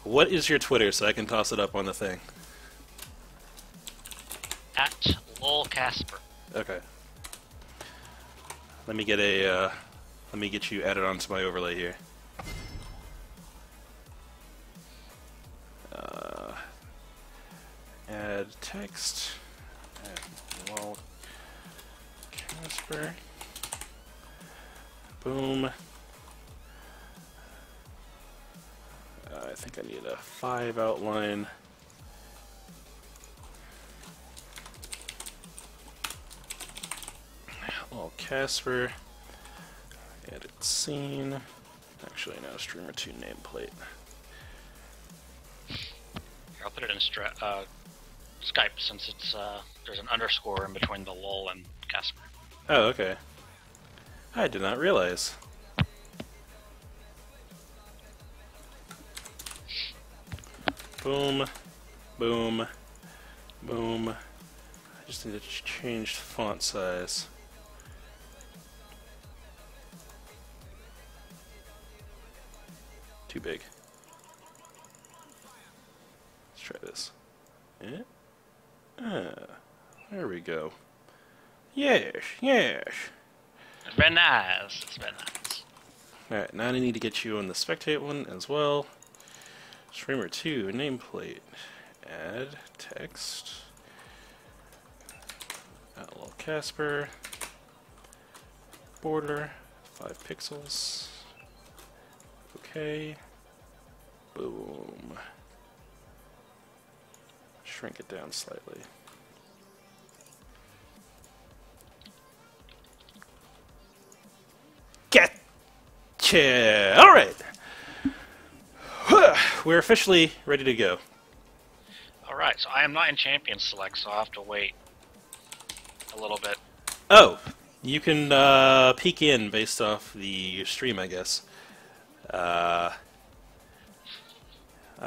What is your Twitter so I can toss it up on the thing? At Lol Casper. Okay. Let me get you added onto my overlay here. Add text. Add Lol Casper. Boom. I think I need a 5 outline. Lol Casper. Edit scene. Actually, no, streamer 2 nameplate. Here, I'll put it in Skype since it's there's an underscore in between the lol and Casper. Oh, okay. I did not realize. Boom, boom, boom. I just need to change font size. Too big. Let's try this. Yeah. There we go. Yes, yes. It's very nice. It's very nice. Alright, now I need to get you on the spectate one as well. Streamer 2, nameplate. Add text. Lol Casper. Border. 5 pixels. Okay. Boom. Shrink it down slightly. Gotcha! Alright! We're officially ready to go. Alright, so I am not in Champion Select, so I'll have to wait a little bit. Oh! You can peek in based off the stream, I guess. I've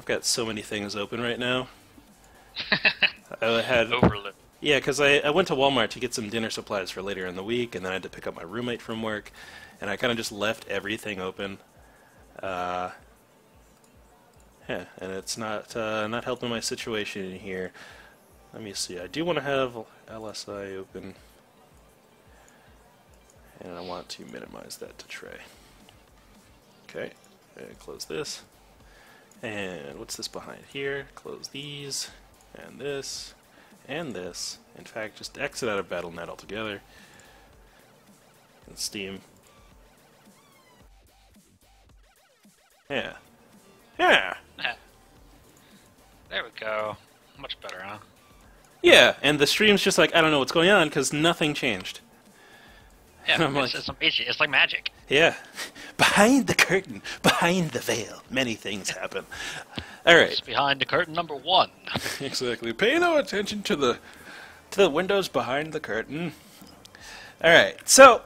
got so many things open right now. I had Overload. Yeah, because I went to Walmart to get some dinner supplies for later in the week, and then I had to pick up my roommate from work, and I kind of just left everything open. Yeah, and it's not helping my situation in here. Let me see. I do want to have LSI open, and I want to minimize that to tray. Okay, and close this. And what's this behind here? Close these, and this, and this. In fact, just exit out of BattleNet altogether. And Steam. Yeah. Yeah! There we go. Much better, huh? Yeah, and the stream's just like, I don't know what's going on, because nothing changed. Yeah, I'm like, it's amazing. It's like magic. yeah. Behind the curtain, behind the veil, many things happen. Alright. It's behind the curtain number 1. Exactly. Pay no attention to the windows behind the curtain. Alright, so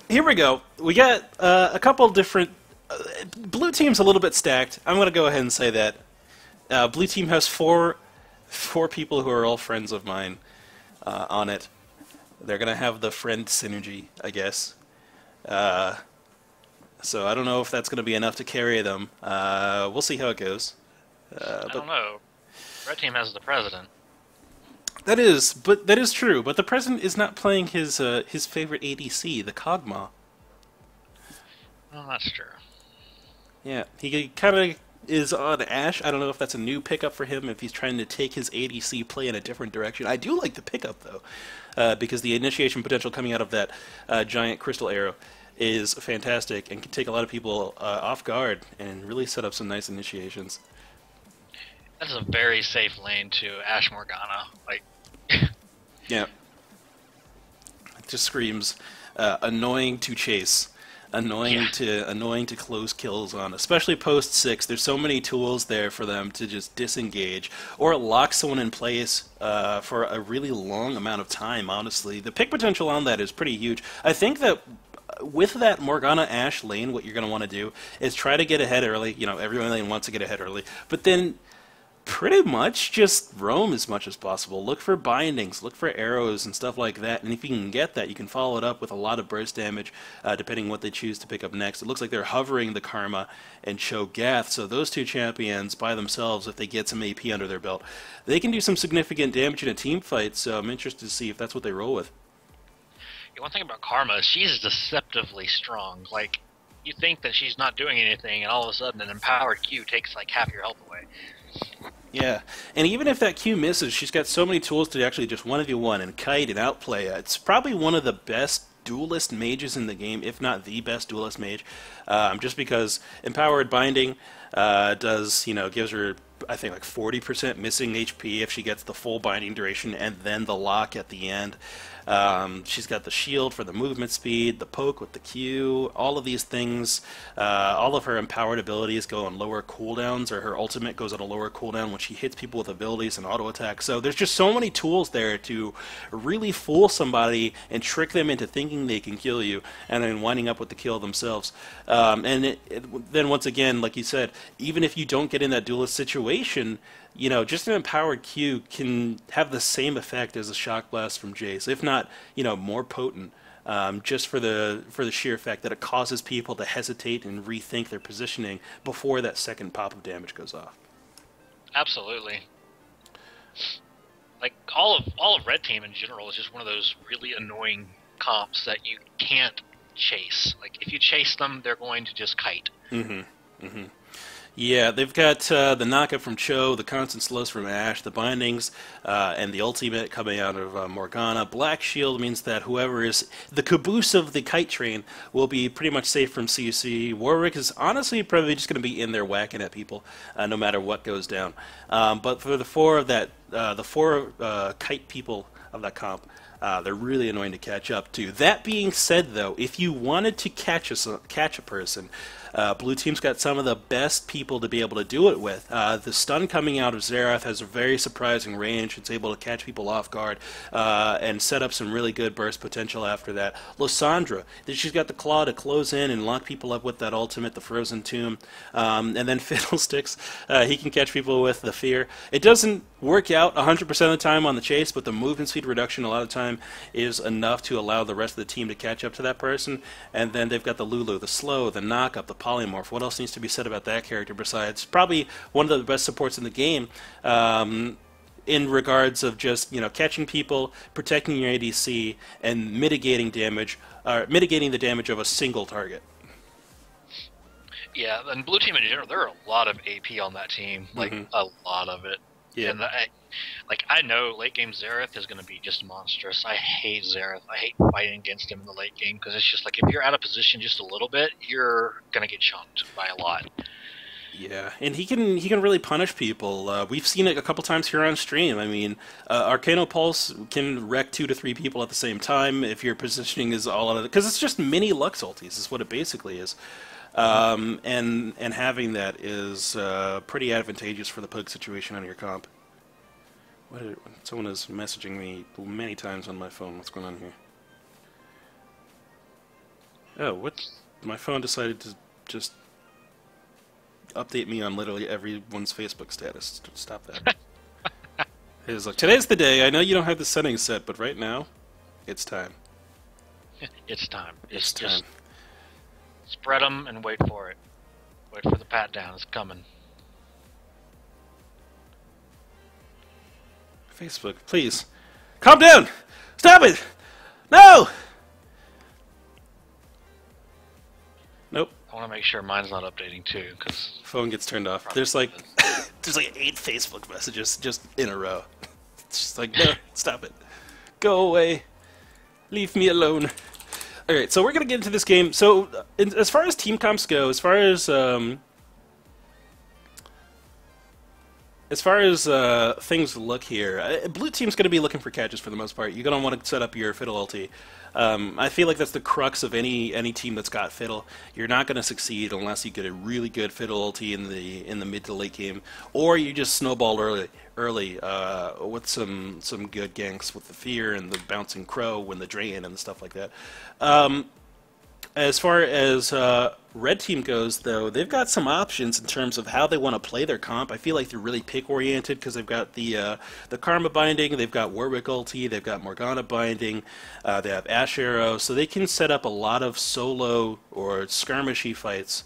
here we go. We got a couple different... blue team's a little bit stacked. I'm going to go ahead and say that. Blue team has four people who are all friends of mine on it. They're going to have the friend synergy, I guess. So I don't know if that's going to be enough to carry them. We'll see how it goes. I don't know. Red team has the president. That is true. But the president is not playing his favorite ADC, the Kog'Maw. Well, that's true. Yeah, he kind of is on Ashe. I don't know if that's a new pickup for him, if he's trying to take his ADC play in a different direction. I do like the pickup, though, because the initiation potential coming out of that giant crystal arrow is fantastic and can take a lot of people off guard and really set up some nice initiations. That's a very safe lane to Ashe Morgana. Like, yeah. It just screams annoying to chase. Annoying to close kills on, especially post 6. There's so many tools there for them to just disengage or lock someone in place for a really long amount of time. Honestly, the pick potential on that is pretty huge. I think that with that Morgana Ashe lane, what you're going to want to do is try to get ahead early. You know, every lane wants to get ahead early, but then Pretty much just roam as much as possible. Look for bindings, look for arrows and stuff like that. And if you can get that, you can follow it up with a lot of burst damage, depending on what they choose to pick up next. It looks like they're hovering the Karma and Cho'Gath. So those two champions by themselves, if they get some AP under their belt, they can do some significant damage in a team fight. So I'm interested to see if that's what they roll with. Yeah, one thing about Karma is she's deceptively strong. Like, you think that she's not doing anything, and all of a sudden an empowered Q takes like half your health away. Yeah, and even if that Q misses, she's got so many tools to actually just 1v1 and kite and outplay. It's probably one of the best duelist mages in the game, if not the best duelist mage, just because Empowered Binding gives her, I think, like 40% missing HP if she gets the full binding duration and then the lock at the end. She's got the shield for the movement speed, the poke with the Q, all of these things. All of her empowered abilities go on lower cooldowns, or her ultimate goes on a lower cooldown when she hits people with abilities and auto attack. So there's just so many tools there to really fool somebody and trick them into thinking they can kill you, and then winding up with the kill themselves. Then once again, like you said, even if you don't get in that duelist situation, just an empowered Q can have the same effect as a shock blast from Jace, if not, more potent. Just for the sheer fact that it causes people to hesitate and rethink their positioning before that second pop of damage goes off. Absolutely. Like all of Red Team in general is just one of those really annoying comps that you can't chase. Like if you chase them, they're going to just kite. Mm-hmm. Mm-hmm. Yeah, they've got the knockup from Cho, the constant slows from Ashe, the bindings, and the ultimate coming out of Morgana. Black Shield means that whoever is the caboose of the kite train will be pretty much safe from CC. Warwick is honestly probably just going to be in there whacking at people, no matter what goes down. But for the four kite people of that comp, they're really annoying to catch up to. That being said, though, if you wanted to catch a person, Blue Team's got some of the best people to be able to do it with. The stun coming out of Xerath has a very surprising range. It's able to catch people off guard and set up some really good burst potential after that. Lysandra, she's got the claw to close in and lock people up with that ultimate, the Frozen Tomb. And then Fiddlesticks, he can catch people with the Fear. It doesn't work out 100% of the time on the chase, but the movement speed reduction a lot of the time is enough to allow the rest of the team to catch up to that person. And then they've got the Lulu, the slow, the knock-up, the polymorph. What else needs to be said about that character besides probably one of the best supports in the game in regards of just catching people, protecting your ADC, and mitigating the damage of a single target. Yeah, and Blue Team in general, there are a lot of AP on that team, like a lot of it. Yeah. And I know late game Xerath is going to be just monstrous. I hate Xerath. I hate fighting against him in the late game because it's just like if you're out of position just a little bit, you're going to get chunked by a lot. Yeah, and he can really punish people. We've seen it a couple times here on stream. I mean, Arcano Pulse can wreck 2 to 3 people at the same time if your positioning is all out of it, because it's just mini Lux ultis is what it basically is. And having that is pretty advantageous for the poke situation on your comp. Someone is messaging me many times on my phone. What's going on here? Oh, what? My phone decided to just update me on literally everyone's Facebook status. Stop that. It was like, today's the day. I know you don't have the settings set, but right now, it's time. It's time. It's time. Just spread them and wait for it. Wait for the pat down. It's coming. Facebook, please. Calm down! Stop it! No! Nope. I want to make sure mine's not updating too, because phone gets turned off. There's like 8 Facebook messages just in a row. It's just like, no, stop it. Go away. Leave me alone. Alright, so we're going to get into this game. So, as far as team comps go, as far as things look here, Blue Team's going to be looking for catches for the most part. You're going to want to set up your Fiddle ulti. I feel like that's the crux of any team that's got Fiddle. You're not going to succeed unless you get a really good Fiddle ulti in the mid to late game, or you just snowball early with some good ganks with the Fear and the Bouncing Crow and the Drain and stuff like that. As far as Red Team goes, though, they've got some options in terms of how they want to play their comp. I feel like they're really pick-oriented because they've got the Karma binding, they've got Warwick ulti, they've got Morgana binding, they have Ash Arrow, so they can set up a lot of solo or skirmishy fights,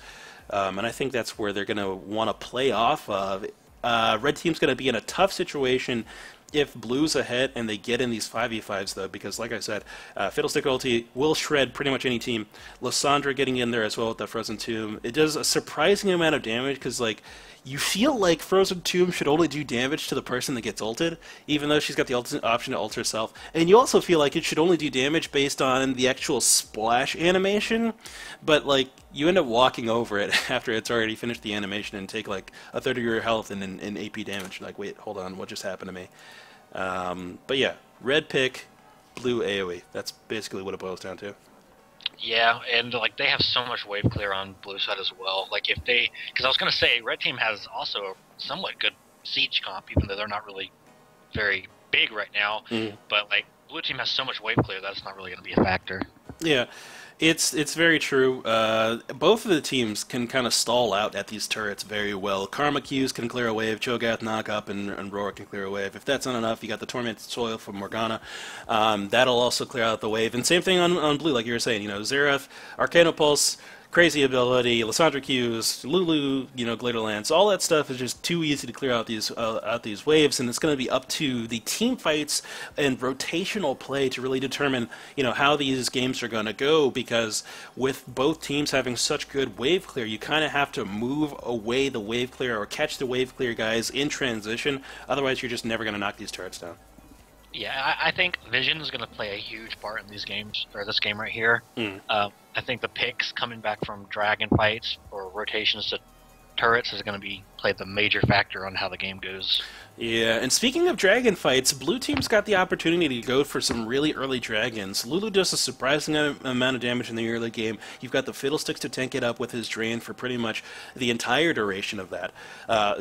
and I think that's where they're going to want to play off of. Red Team's going to be in a tough situation if Blue's ahead and they get in these 5v5s, though, because, like I said, Fiddlestick ulti will shred pretty much any team. Lysandra getting in there as well with that Frozen Tomb. It does a surprising amount of damage, because, like, you feel like Frozen Tomb should only do damage to the person that gets ulted, even though she's got the option to ult herself. And you also feel like it should only do damage based on the actual splash animation, but, like, you end up walking over it after it's already finished the animation and take, like, a third of your health in AP damage. Like, wait, hold on, what just happened to me? But yeah, red pick, blue AoE. That's basically what it boils down to. Yeah, and like they have so much wave clear on blue side as well. Like if they, because I was gonna say, red team has also a somewhat good siege comp, even though they're not really very big right now. But like blue team has so much wave clear that's not really gonna be a factor. Yeah, it's very true. Both of the teams can kind of stall out at these turrets very well. Karma Qs can clear a wave, Cho'Gath knock up, and Roar can clear a wave. If that's not enough, you got the Tormented Soil from Morgana. That'll also clear out the wave. And same thing on blue, like you were saying. You know, Xerath, Arcanopulse, crazy ability, Lysandra Qs, Lulu, you know, Glitter Lance, all that stuff is just too easy to clear out these waves, and it's going to be up to the team fights and rotational play to really determine, you know, how these games are going to go, because with both teams having such good wave clear, you kind of have to move away the wave clear or catch the wave clear guys in transition, otherwise you're just never going to knock these turrets down. Yeah, I think Vision is going to play a huge part in these games, or this game right here. I think the picks coming back from dragon fights or rotations to turrets is going to play the major factor on how the game goes. Yeah, and speaking of dragon fights, blue team's got the opportunity to go for some really early dragons. Lulu does a surprising amount of damage in the early game. You've got the Fiddlesticks to tank it up with his Drain for pretty much the entire duration of that.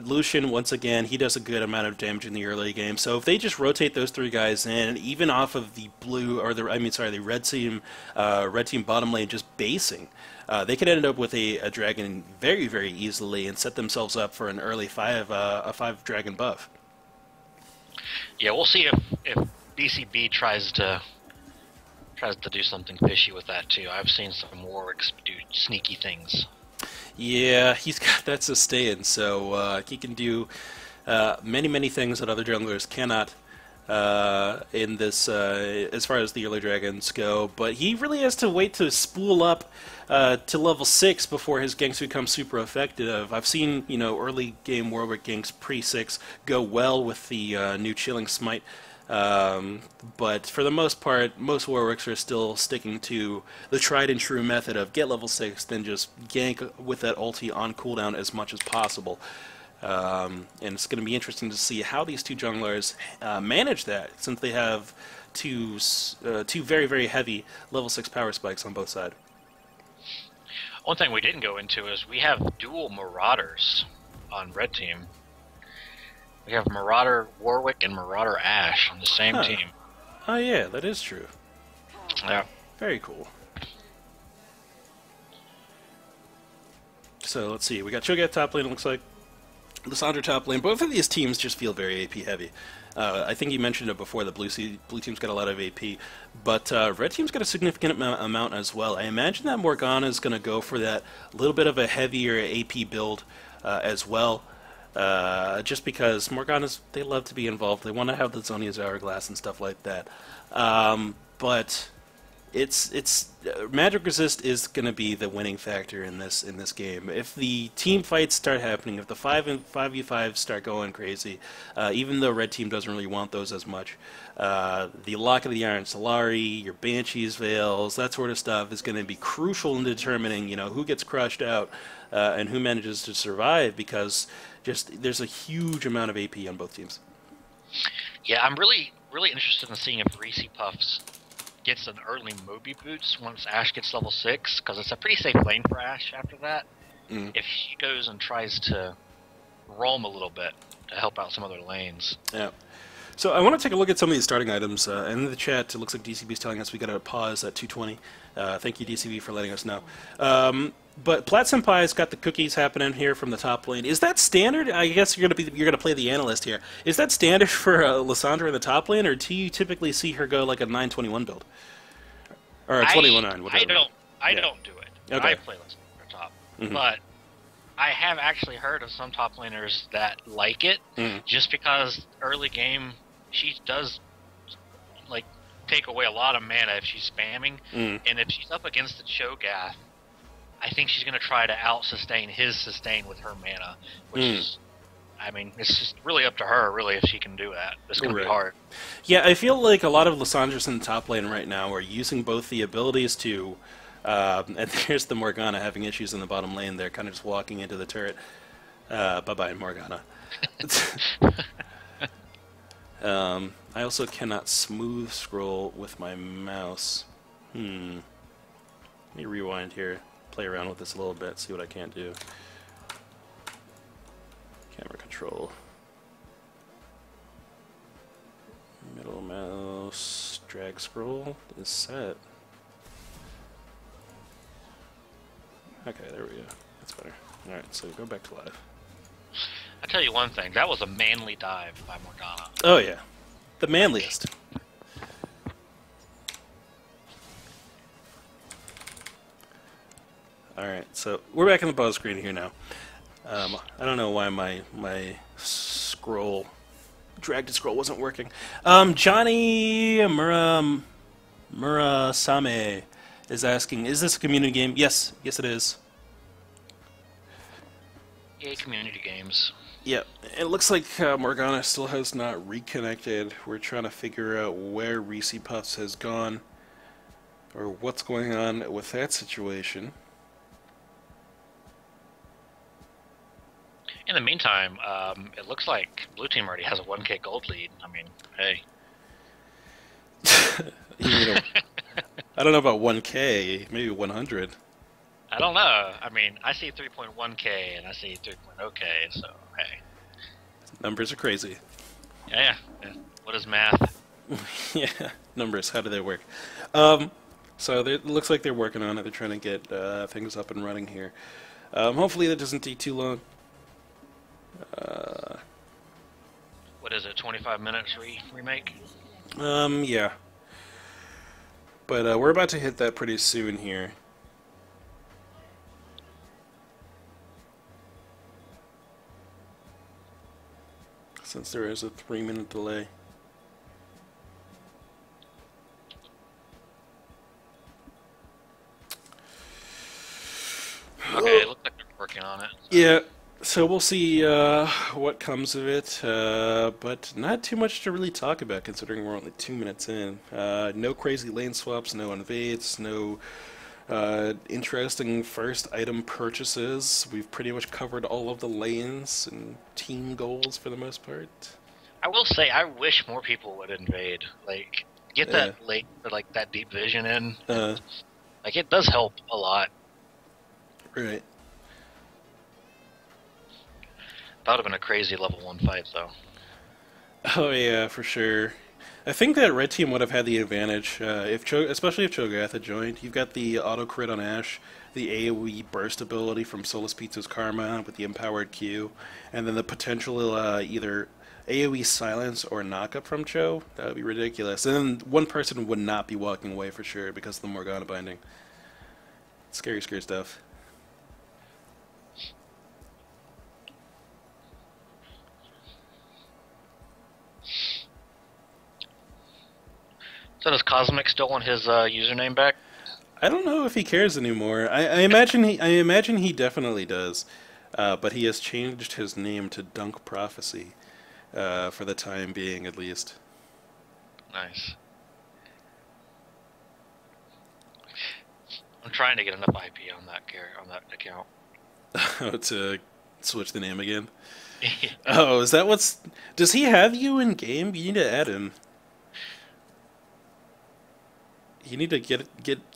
Lucian, once again, he does a good amount of damage in the early game. So if they just rotate those three guys in, even off of the blue, or the red team bottom lane just basing, they could end up with a dragon very, very easily and set themselves up for an early 5 dragon buff. Yeah, we'll see if BCB tries to do something fishy with that too. I've seen some Warwicks do sneaky things. Yeah, he's got that sustain, so he can do many things that other junglers cannot in this, as far as the early dragons go. But he really has to wait to spool up to level 6 before his ganks become super effective. I've seen, you know, early game Warwick ganks pre-6 go well with the new Chilling Smite. But for the most part, most Warwicks are still sticking to the tried and true method of get level 6, then just gank with that ulti on cooldown as much as possible. And it's going to be interesting to see how these two junglers manage that, since they have two very, very heavy level 6 power spikes on both sides. One thing we didn't go into is we have dual Marauders on red team. We have Marauder Warwick and Marauder Ashe on the same team. Oh yeah, that is true. Yeah. Very cool. So let's see, we got Cho'Gath top lane, it looks like. Lysandra top lane. Both of these teams just feel very AP heavy. I think you mentioned it before, the blue team's got a lot of AP, but red team's got a significant amount as well. I imagine that Morgana is going to go for that little bit of a heavier AP build as well, just because Morganas, they love to be involved. They want to have the Zonia's Hourglass and stuff like that. But it's magic resist is going to be the winning factor in this game. If the team fights start happening, if the 5v5s start going crazy, even though red team doesn't really want those as much, the Lock of the Iron Solari, your Banshee's Veils, that sort of stuff is going to be crucial in determining, you know, who gets crushed out and who manages to survive, because just there's a huge amount of AP on both teams. Yeah, I'm really interested in seeing if Reese Puffs gets an early Moby boots once Ashe gets level 6, because it's a pretty safe lane for Ashe after that. If he goes and tries to roam a little bit to help out some other lanes. Yeah. So I want to take a look at some of these starting items. In the chat, it looks like DCB is telling us we got to pause at 220. Thank you, DCB, for letting us know. But Plat Senpai's got the cookies happening here from the top lane. Is that standard? I guess you're gonna play the analyst here. Is that standard for Lissandra in the top lane, or do you typically see her go like a 921 build or a 21-9? Whatever. I don't do it. Okay. I play Lissandra top, but I have actually heard of some top laners that like it, just because early game she does like take away a lot of mana if she's spamming, and if she's up against the Cho'Gath, I think she's going to try to out-sustain his sustain with her mana, which is, I mean, it's just really up to her, really, if she can do that. It's going to be hard. Yeah, I feel like a lot of Lissandras in the top lane right now are using both the abilities to, and there's the Morgana having issues in the bottom lane there, kind of just walking into the turret. Bye-bye, Morgana. I also cannot smooth scroll with my mouse. Let me rewind here. Play around with this a little bit, see what I can't do. Camera control. Middle mouse, drag scroll is set. Okay, there we go. That's better. Alright, so go back to live. I'll tell you one thing, that was a manly dive by Morgana. Oh yeah, the manliest. Alright, so we're back in the pause screen here now. I don't know why my scroll, drag to scroll wasn't working. Johnny Murasame is asking, is this a community game? Yes, yes it is. Yay, community games. Yeah, it looks like Morgana still has not reconnected. We're trying to figure out where Reese Puffs has gone, or what's going on with that situation. In the meantime, it looks like Blue Team already has a 1K gold lead. I mean, hey. I don't know about 1K, maybe 100. I don't know. I mean, I see 3.1K and I see 3.0K, so hey. Numbers are crazy. Yeah. What is math? Yeah, numbers, how do they work? So it looks like they're working on it. They're trying to get things up and running here. Hopefully that doesn't take too long. What is it, 25 minutes remake? Yeah. But we're about to hit that pretty soon here. Since there is a 3-minute delay. Okay, it looks like they're working on it. So. Yeah, so we'll see what comes of it, but not too much to really talk about considering we're only 2 minutes in. No crazy lane swaps, no invades, no interesting first item purchases. We've pretty much covered all of the lanes and team goals for the most part. I will say, I wish more people would invade. Like, get that late, like that deep vision in. Like, it does help a lot. Right. That would have been a crazy level 1 fight, though. Oh yeah, for sure. I think that red team would have had the advantage, especially if Cho'Gath had joined. You've got the auto crit on Ashe, the AoE burst ability from Solus Pizza's Karma with the empowered Q, and then the potential either AoE silence or knockup from Cho. That would be ridiculous. And then one person would not be walking away for sure because of the Morgana binding. Scary, scary stuff. So does Cosmic still want his username back? I don't know if he cares anymore. I imagine he definitely does, but he has changed his name to Dunk Prophecy for the time being, at least. Nice. I'm trying to get enough IP on that account. To switch the name again. Oh, is that what's? Does he have you in game? You need to add him. You need to get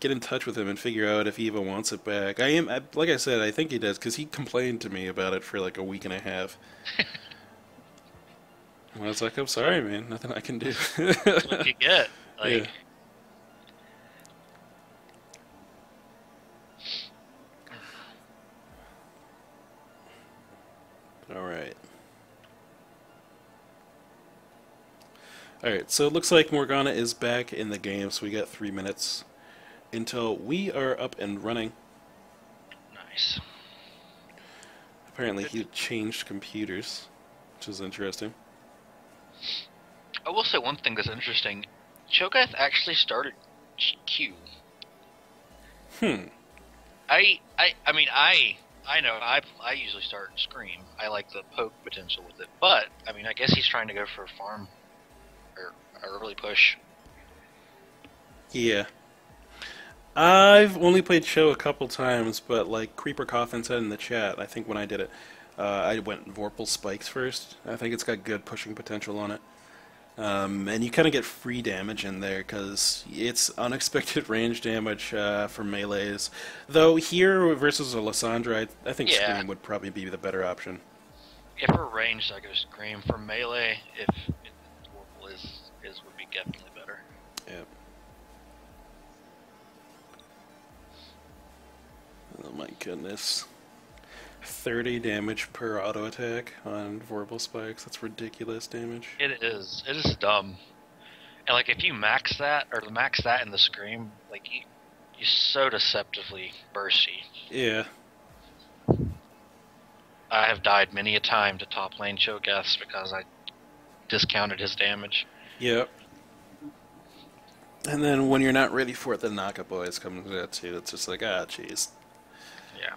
in touch with him and figure out if he even wants it back. Like I said, I think he does because he complained to me about it for like a week and a half. I was like, I'm sorry, man. Nothing I can do. That's what you get. Yeah. Like, All right. All right. So it looks like Morgana is back in the game. So we got 3 minutes until we are up and running. nice. Apparently, he changed computers, which is interesting. I will say one thing that's interesting. Cho'Gath actually started Q. Hmm. I know I usually start Scream. I like the poke potential with it, but I mean I guess he's trying to go for a farm or early push. Yeah. I've only played Show a couple times, but like Creeper Coffin said in the chat, I think when I did it, I went Vorpal Spikes first. I think it's got good pushing potential on it. And you kind of get free damage in there because it's unexpected range damage for melees. Though here versus a Lysandra, I think Yeah. Scream would probably be the better option. If for ranged, I go Scream. For melee, if Vorpal is would be definitely better. Yeah. Oh my goodness. 30 damage per auto attack on Vorpal Spikes. That's ridiculous damage. It is. It is dumb. And like if you max that or max that in the Scream, like you so deceptively bursty. Yeah. I have died many a time to top lane Cho'Gaths because I discounted his damage. Yep. And then when you're not ready for it, the Naka Boys come at you. It's just like, ah, jeez. Yeah.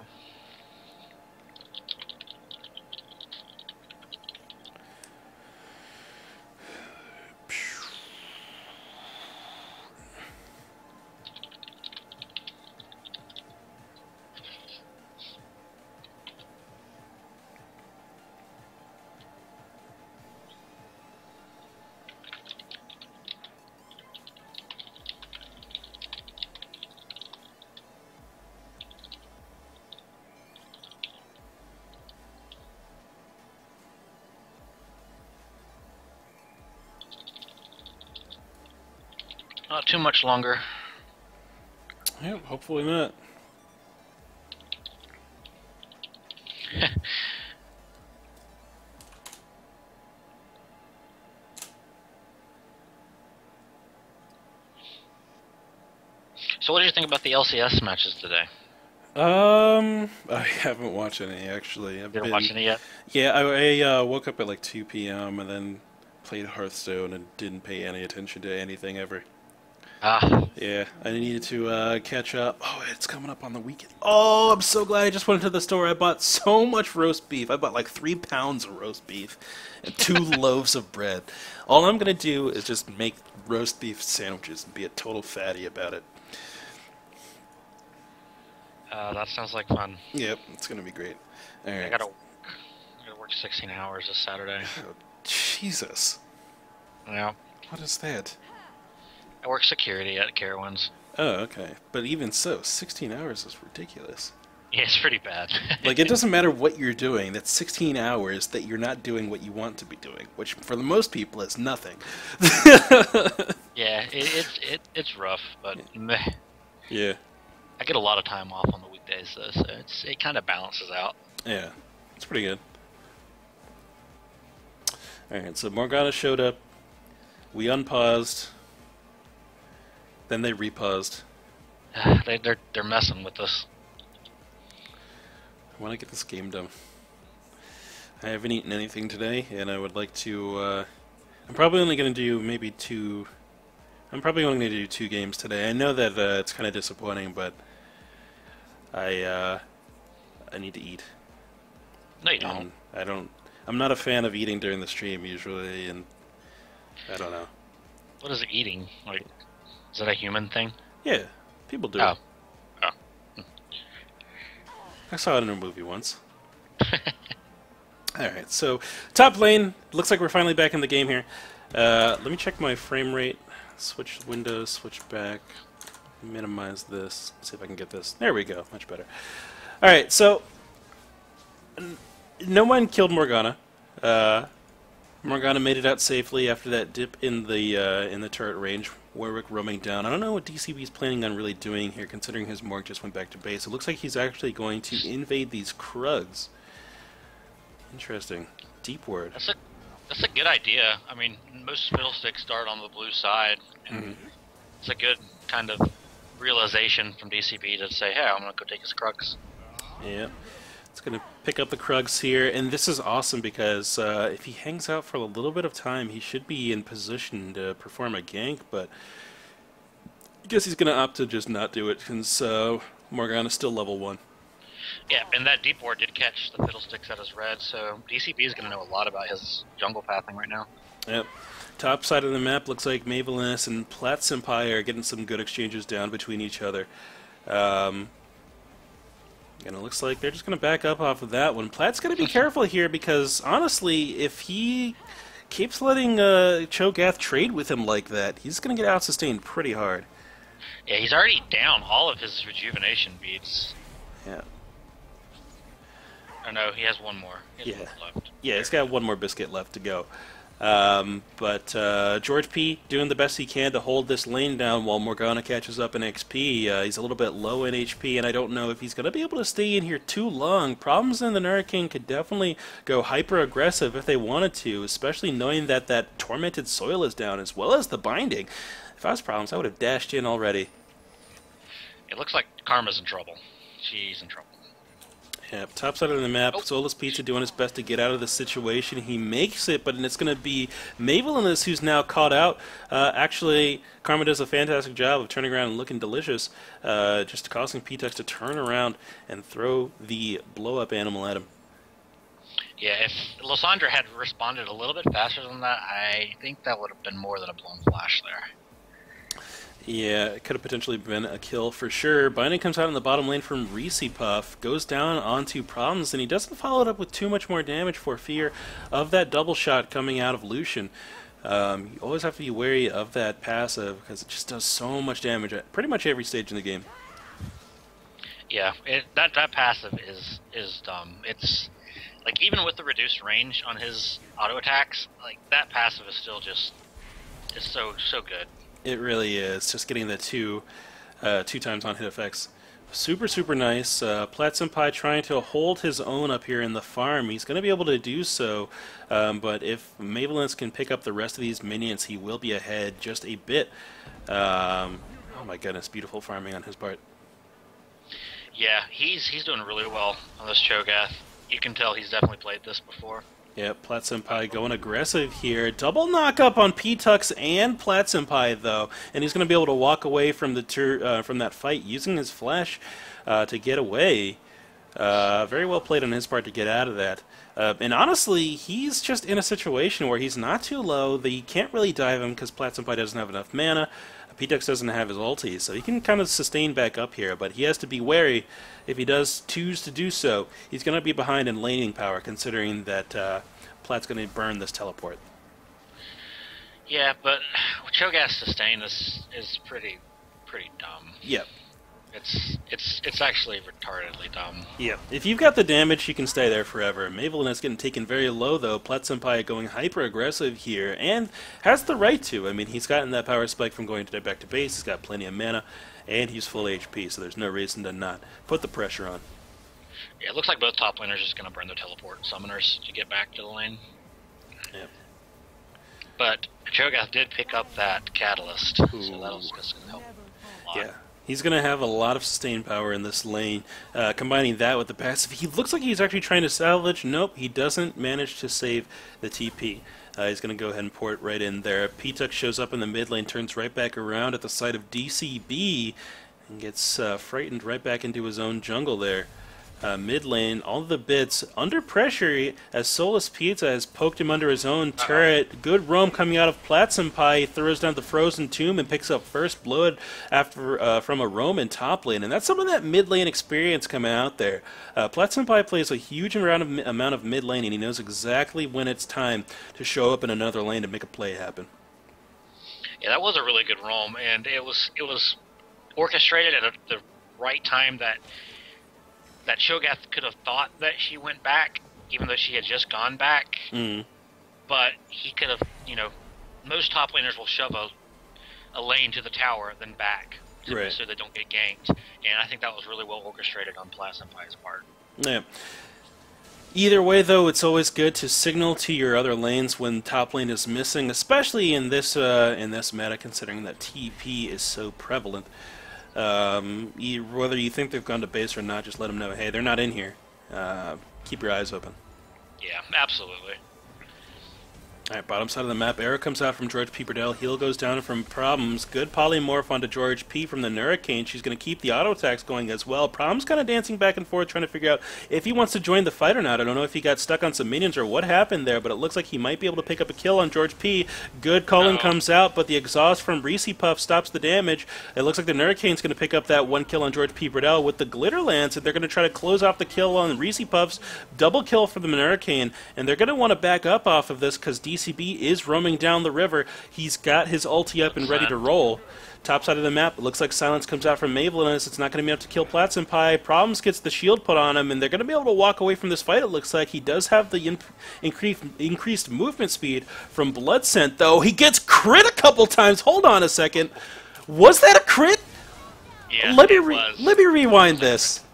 Not too much longer. Yep, hopefully not. So what did you think about the LCS matches today? I haven't watched any actually. Didn't watch any yet? Yeah, I woke up at like 2 p.m. and then played Hearthstone and didn't pay any attention to anything ever. Ah. Yeah, I needed to catch up. Oh, it's coming up on the weekend. Oh, I'm so glad I just went into the store. I bought so much roast beef. I bought like 3 pounds of roast beef and 2 loaves of bread. All I'm going to do is just make roast beef sandwiches and be a total fatty about it. That sounds like fun. Yep, it's going to be great. All right. I gotta work 16 hours this Saturday. Oh, Jesus. Yeah. What is that? I work security at Carowinds. Oh, okay. But even so, 16 hours is ridiculous. Yeah, it's pretty bad. Like, it doesn't matter what you're doing. That's 16 hours that you're not doing what you want to be doing, which for the most people is nothing. Yeah, it's rough, but meh. Yeah. I get a lot of time off on the weekdays, though, so it kind of balances out. Yeah. It's pretty good. Alright, so Morgana showed up. We unpaused. Then they repaused. They're messing with us. I want to get this game done. I haven't eaten anything today, and I would like to, I'm probably only going to do maybe 2... I'm probably only going to do 2 games today. I know that it's kind of disappointing, but I need to eat. No, you don't. I'm not a fan of eating during the stream usually, and I don't know. What is eating? Like, is that a human thing? Yeah, people do. Oh. I saw it in a movie once. Alright, so top lane. Looks like we're finally back in the game here. Let me check my frame rate. Switch windows, switch back. Minimize this. See if I can get this. There we go. Much better. Alright, so no one killed Morgana. Morgana made it out safely after that dip in the turret range. Warwick roaming down. I don't know what DCB's planning on really doing here, considering his Morg just went back to base. It looks like he's actually going to invade these Krugs. Interesting. Deep word. That's a good idea. I mean, most fiddlesticks start on the blue side, and it's a good kind of realization from DCB to say, hey, I'm going to go take his Krugs. Yeah. It's going to pick up the Krugs here, and this is awesome because if he hangs out for a little bit of time, he should be in position to perform a gank, but I guess he's going to opt to just not do it since Morgana's still level 1. Yeah, and that deep ward did catch the fiddlesticks at his red, so DCB is going to know a lot about his jungle pathing right now. Yep. Top side of the map looks like Mavelinus and Platt Senpai are getting some good exchanges down between each other. And it looks like they're just going to back up off of that one. Platt's going to be careful here because, honestly, if he keeps letting Cho'Gath trade with him like that, he's going to get out-sustained pretty hard. Yeah, he's already down all of his rejuvenation beads. Yeah. Oh no, he has one more. He has one left. Yeah, he's got one more biscuit left to go. But George P. doing the best he can to hold this lane down while Morgana catches up in XP. He's a little bit low in HP, and I don't know if he's going to be able to stay in here too long. Problems in the Hurricane could definitely go hyper-aggressive if they wanted to, especially knowing that that Tormented Soil is down, as well as the Binding. If I was Problems, I would have dashed in already. It looks like Karma's in trouble. She's in trouble. Yeah, top side of the map, Solus Pizza doing his best to get out of the situation. He makes it, but it's going to be Mavelinus who's now caught out. Actually, Karma does a fantastic job of turning around and looking delicious, just causing P-Tux to turn around and throw the blow-up animal at him. Yeah, if Lysandra had responded a little bit faster than that, I think that would have been more than a blown flash there. Yeah, it could have potentially been a kill for sure. Binding comes out in the bottom lane from Reese Puff, goes down onto Problems, and he doesn't follow it up with too much more damage for fear of that double shot coming out of Lucian. You always have to be wary of that passive because it just does so much damage at pretty much every stage in the game. Yeah, that passive is dumb. It's like even with the reduced range on his auto attacks, like that passive is still just so good. It really is. Just getting the two times on hit effects. Super, super nice. Platt Senpai trying to hold his own up here in the farm. He's going to be able to do so, but if Mavelinus can pick up the rest of these minions, he will be ahead just a bit. Oh my goodness, beautiful farming on his part. Yeah, he's doing really well on this Cho'Gath. You can tell he's definitely played this before. Yep, Platt Senpai going aggressive here. Double knock-up on P-Tux and Platt Senpai, though. And he's going to be able to walk away from the from that fight using his flash to get away. Very well played on his part to get out of that. And honestly, he's just in a situation where he's not too low. He can't really dive him because Platt Senpai doesn't have enough mana. P-Tux doesn't have his ulti, so he can kind of sustain back up here, but he has to be wary. If he does choose to do so, he's going to be behind in laning power, considering that Platt's going to burn this teleport. Yeah, but Cho'Gath sustain is pretty dumb. Yep. It's actually retardedly dumb. Yeah. If you've got the damage, you can stay there forever. Mavelinus getting taken very low, though. Platt Senpai going hyper-aggressive here, and has the right to. I mean, he's gotten that power spike from going back to base, he's got plenty of mana, and he's full HP, so there's no reason to not put the pressure on. Yeah, it looks like both top laners are just going to burn their teleport summoners to get back to the lane. Yep. But Cho'Gath did pick up that catalyst, so that'll just going to help a lot. Yeah. He's going to have a lot of sustained power in this lane. Combining that with the passive, he looks like he's actually trying to salvage. Nope, he doesn't manage to save the TP. He's going to go ahead and pour it right in there. P-Tux shows up in the mid lane, turns right back around at the side of DCB, and gets frightened right back into his own jungle there. Mid lane, all the bits under pressure as Solus Pizza has poked him under his own turret. Good roam coming out of Platt Senpai, throws down the Frozen Tomb and picks up first blood after from a roam in top lane, and that's some of that mid lane experience coming out there. Platt Senpai plays a huge amount of mid lane, and he knows exactly when it's time to show up in another lane to make a play happen. Yeah, that was a really good roam, and it was orchestrated at the right time that Cho'Gath could have thought that she went back, even though she had just gone back. but he could have, most top laners will shove a lane to the tower, then back, Right. so they don't get ganked. And I think that was really well orchestrated on Placenpie's part. Yeah. Either way, though, it's always good to signal to your other lanes when top lane is missing, especially in this meta, considering that TP is so prevalent. Whether you think they've gone to base or not, just let them know, hey, they're not in here. Keep your eyes open. Yeah, absolutely. Alright, bottom side of the map, arrow comes out from George P. Burdell, heal goes down from Problems, good polymorph onto George P. from the Hurricane, she's going to keep the auto attacks going as well. Problems kind of dancing back and forth trying to figure out if he wants to join the fight or not. I don't know if he got stuck on some minions or what happened there, but it looks like he might be able to pick up a kill on George P. Good calling comes out, but the exhaust from Reese Puff stops the damage. It looks like the Hurricane's going to pick up that one kill on George P. Burdell with the Glitter Lance, and they're going to try to close off the kill on Reese Puffs. Double kill for the Hurricane, and they're going to want to back up off of this because DCB is roaming down the river. He's got his ulti up and ready to roll. Top side of the map, it looks like silence comes out from Mavelinus. It's not going to be enough to kill Placenpie. Problems gets the shield put on him, and they're going to be able to walk away from this fight, it looks like. He does have the increased movement speed from Blood Scent, though. He gets crit a couple times. Hold on a second. Was that a crit? Yeah, let me rewind this.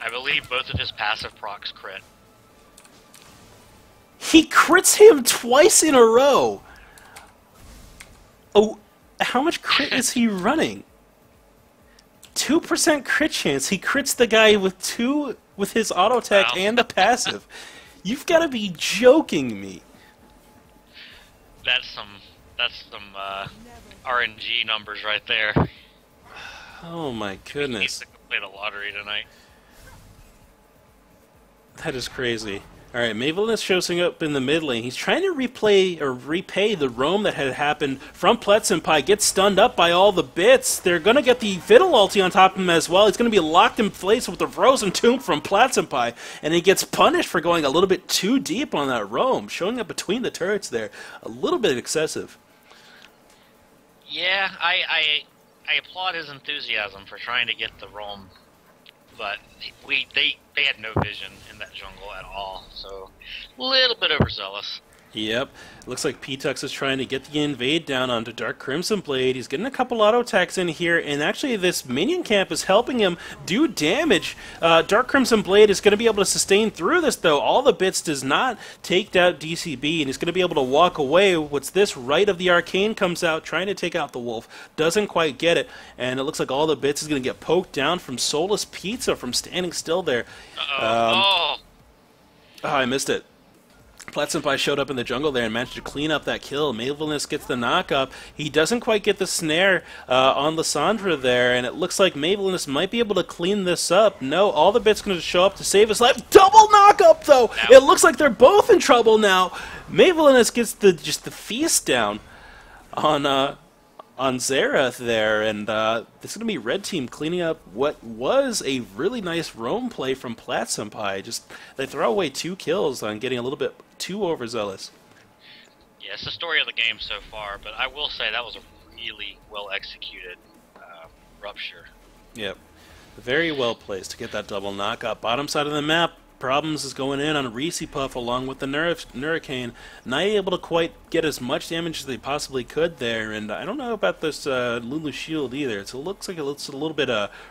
I believe both of his passive procs crit. He crits him twice in a row. Oh, how much crit is he running? 2% crit chance. He crits the guy with his auto attack and the passive. You've got to be joking me. That's some RNG numbers right there. Oh my goodness. He needs to play the lottery tonight. That is crazy. Alright, Mavelinus shows up in the mid lane. He's trying to repay the roam that had happened from Placenpie. Gets stunned up by all the bits. They're going to get the Fiddle ulti on top of him as well. He's going to be locked in place with the Frozen Tomb from Placenpie. And he gets punished for going a little bit too deep on that roam. Showing up between the turrets there. A little bit excessive. Yeah, I applaud his enthusiasm for trying to get the roam. But they had no vision in that jungle at all, so a little bit overzealous. Yep. Looks like P-Tux is trying to get the invade down onto Dark Crimson Blade. He's getting a couple auto attacks in here, and actually this minion camp is helping him do damage. Dark Crimson Blade is going to be able to sustain through this, though. All the bits does not take out DCB, and he's going to be able to walk away. What's this? Right of the Arcane comes out, trying to take out the Wolf. Doesn't quite get it, and it looks like all the bits is going to get poked down from Soulless Pizza from standing still there. Oh, I missed it. Placenpie showed up in the jungle there and managed to clean up that kill. Mavelinus gets the knock-up. He doesn't quite get the snare on Lysandra there, and it looks like Mavelinus might be able to clean this up. No, all the bits going to show up to save his life. Double knock-up, though! It looks like they're both in trouble now. Mavelinus gets just the feast down on Xerath there, and this is going to be Red Team cleaning up what was a really nice roam play from Placenpie. Just, they throw away 2 kills on getting a little bit too overzealous. Yeah, it's the story of the game so far, but I will say that was a really well-executed rupture. Yep. Very well placed to get that double knockout. Bottom side of the map, Problems is going in on Reese Puff along with the Hurricane. Not able to quite get as much damage as they possibly could there, and I don't know about this Lulu shield either. It looks like it's a little bit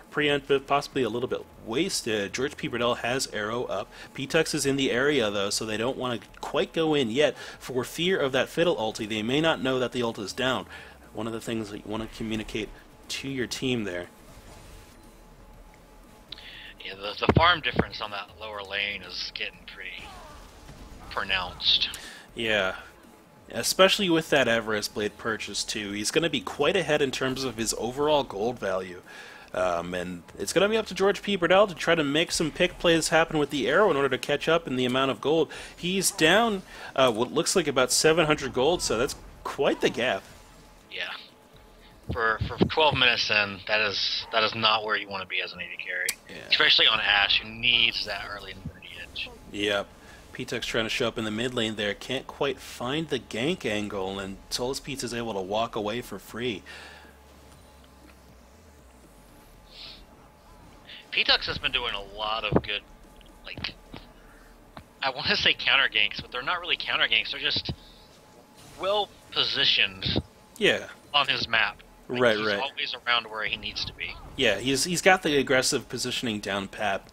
preemptive, possibly a little bit wasted. George P. Burdell has arrow up. P-Tux is in the area, though, so they don't want to quite go in yet for fear of that Fiddle ulti. They may not know that the ult is down. One of the things that you want to communicate to your team there. Yeah, the farm difference on that lower lane is getting pretty pronounced. Yeah, especially with that Everest Blade purchase, too. He's going to be quite ahead in terms of his overall gold value. And it's going to be up to George P. Burdell to try to make some pick plays happen with the arrow in order to catch up in the amount of gold. He's down what looks like about 700 gold, so that's quite the gap. Yeah. For 12 minutes in, that is not where you want to be as an AD carry. Yeah. Especially on Ashe, who needs that early infinity edge. Yep. P-Tux trying to show up in the mid lane there. Can't quite find the gank angle, and Soulless Pizza is able to walk away for free. P-Tux has been doing a lot of good, I want to say counter ganks, but they're not really counter ganks. They're just well positioned Yeah. on his map. Like, Right, he's right. always around where he needs to be. Yeah, he's got the aggressive positioning down pat.